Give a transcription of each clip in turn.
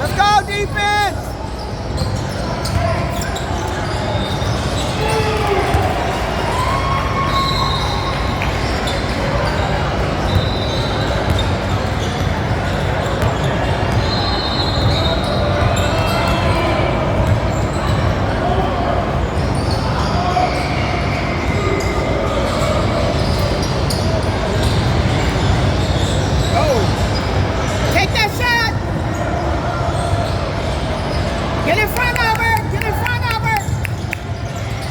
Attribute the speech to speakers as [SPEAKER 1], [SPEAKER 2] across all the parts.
[SPEAKER 1] Let's go, defense! Take that shot! Get in front of her! Get in front of her!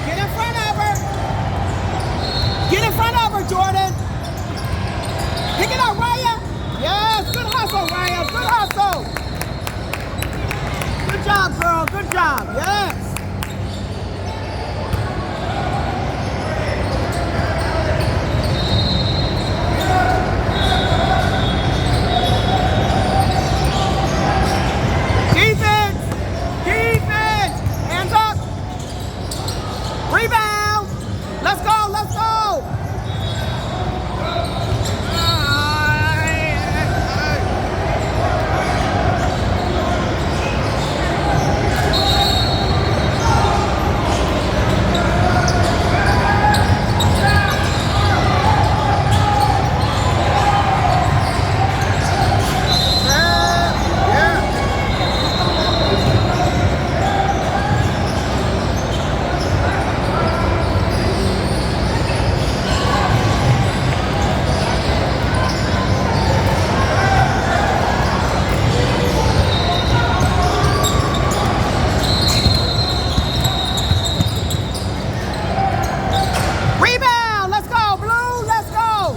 [SPEAKER 1] Get in front of her! Get in front of her, Jordan! Pick it up, Raya! Yes! Good hustle, Raya! Good hustle! Good job, girl! Good job! Yes! Defense! Defense! Hands up! Rebound! Let's go! Let's go! Rebound! Let's go, Blue! Let's go!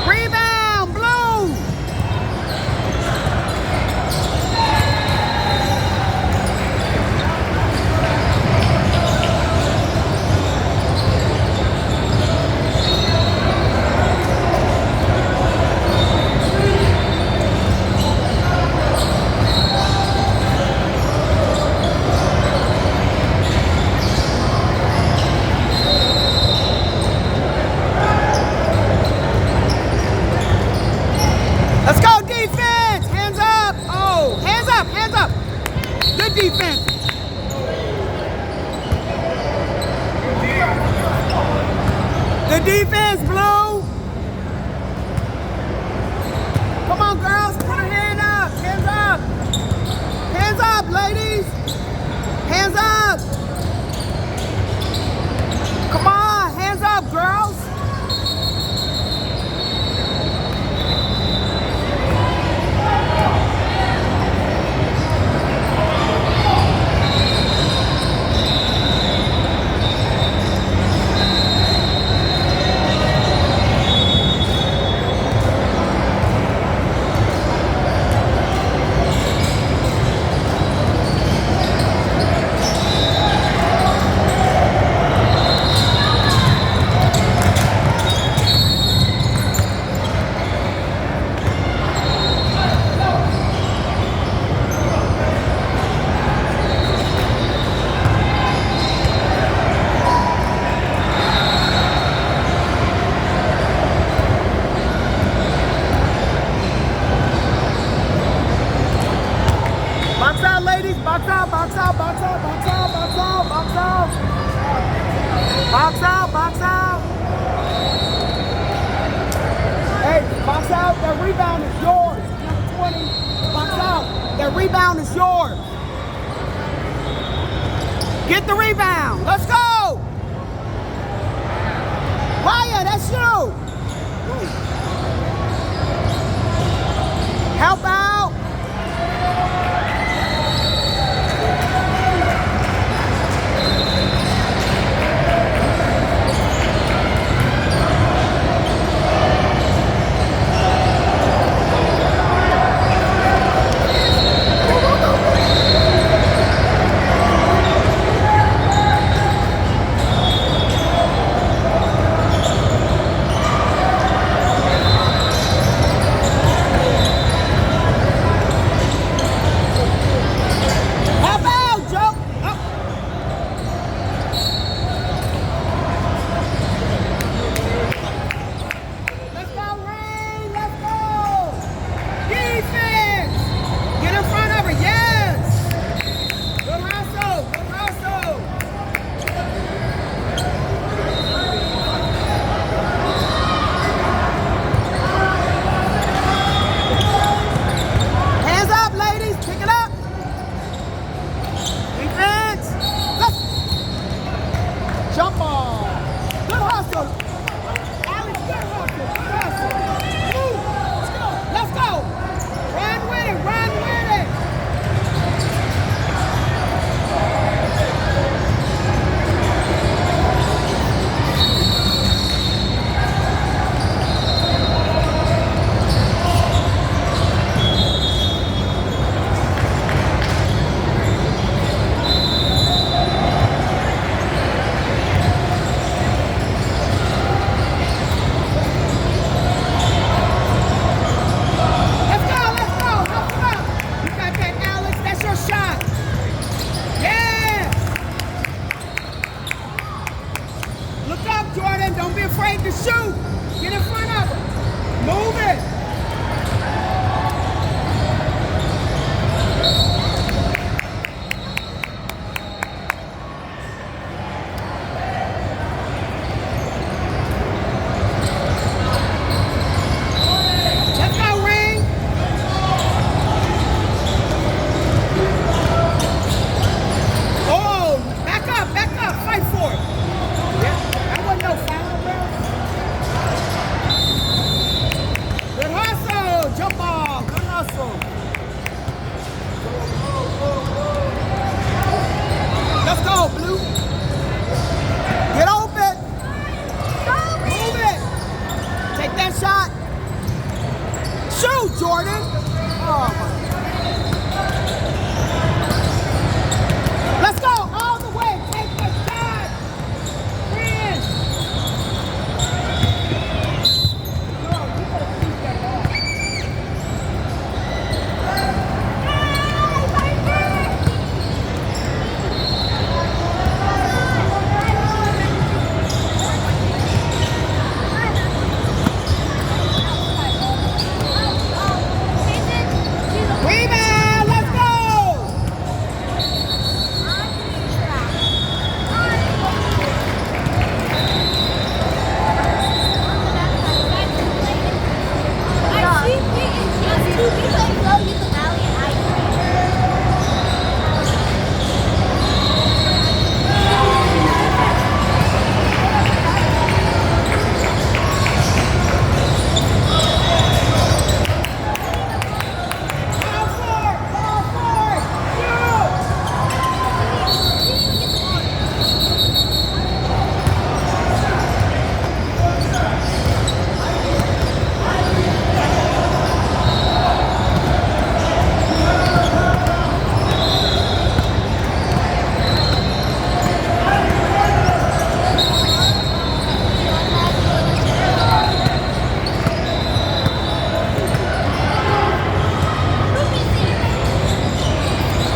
[SPEAKER 1] Rebound, Blue! Let's go, defense! Hands up! Oh, hands up, hands up! Good defense! Good defense, Blue! Come on, girls, put a hand up! Hands up! Hands up, ladies! Hands up! Come on, hands up, girls! Box out, ladies. Box out, box out, box out, box out, box out, box out. Box out, box out. Hey, box out. That rebound is yours. Number 20. Box out. That rebound is yours. Get the rebound. Let's go. Raya, that's you. Help out. Shoot, Jordan. Oh, my. Let's go all the way. Take the shot. Win. Rebound. Let's go. Ball forward. Ball forward. Shoot.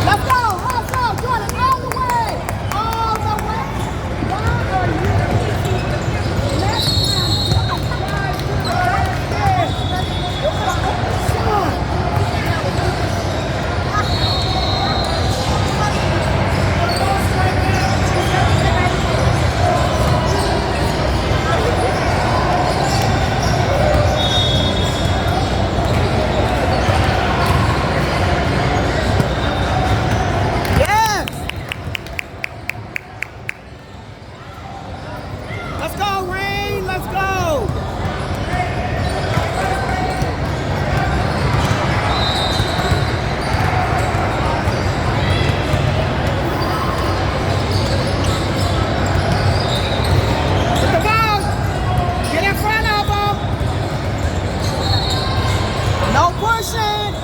[SPEAKER 1] Let's go. Hustle. Jordan, all the way. All the way. Why are you left hand? Yes. Let's go, Rain. Let's go. Get the ball. Get in front of them. No pushing.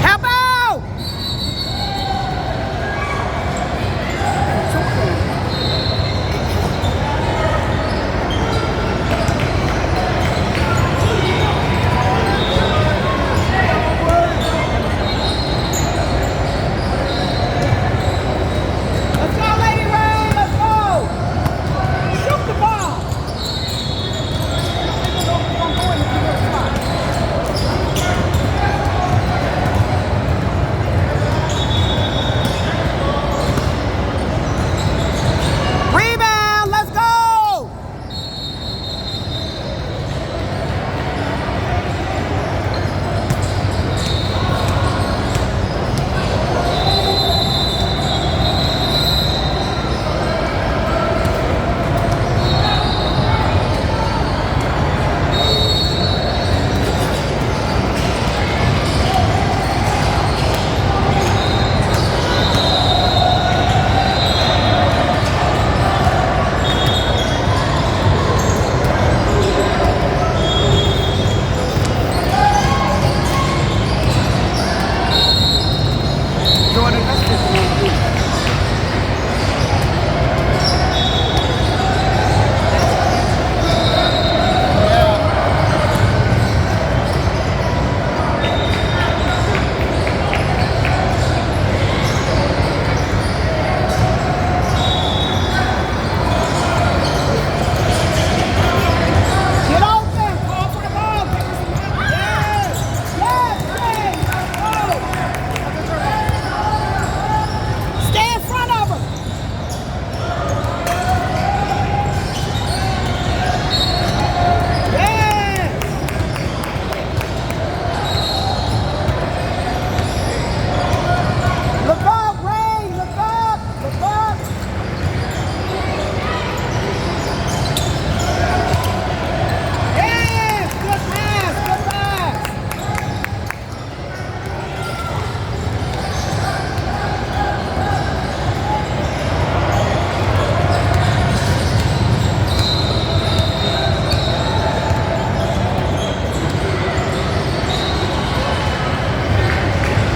[SPEAKER 1] Help out.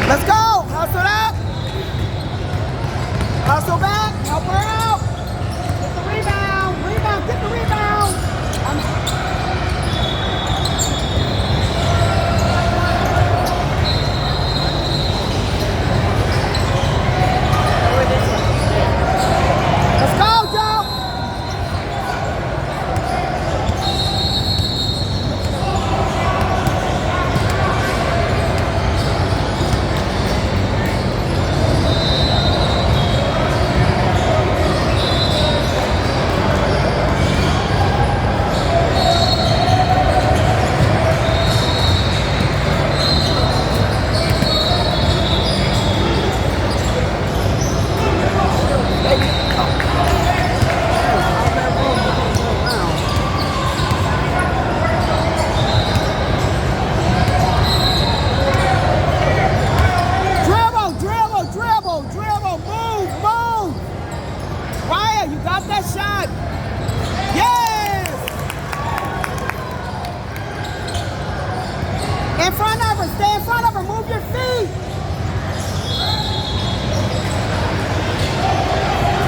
[SPEAKER 1] Let's go. Hustle up. Hustle back. Help her out. Get the rebound. Rebound. Get the rebound. Let's go, Joe. Dribble, move. Raya, you got that shot. Yes! In front of her, stay in front of her, move your feet.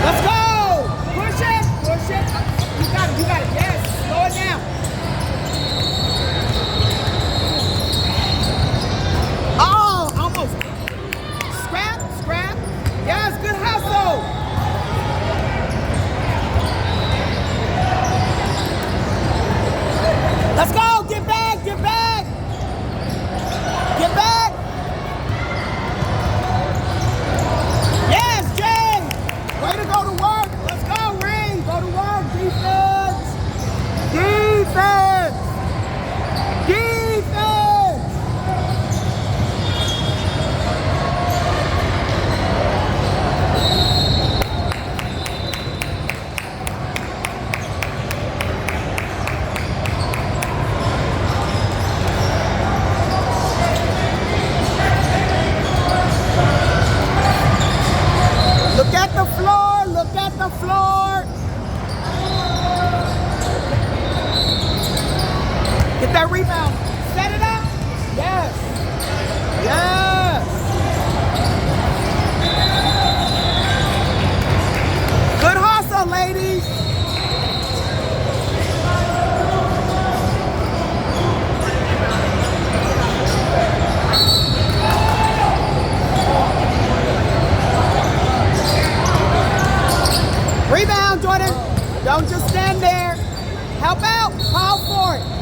[SPEAKER 1] Let's go. Push it. You got it, yes. Slow it down. Oh, almost. Scrap. Yes, good hustle. Let's go. Get back. Get back. Yes, Jay. Way to go to work. Let's go, Ring. Go to work. Defense. Look at the floor. Get that rebound. Set it up. Yes. Good hustle, ladies. Rebound, Jordan. Don't just stand there. Help out. Call for it.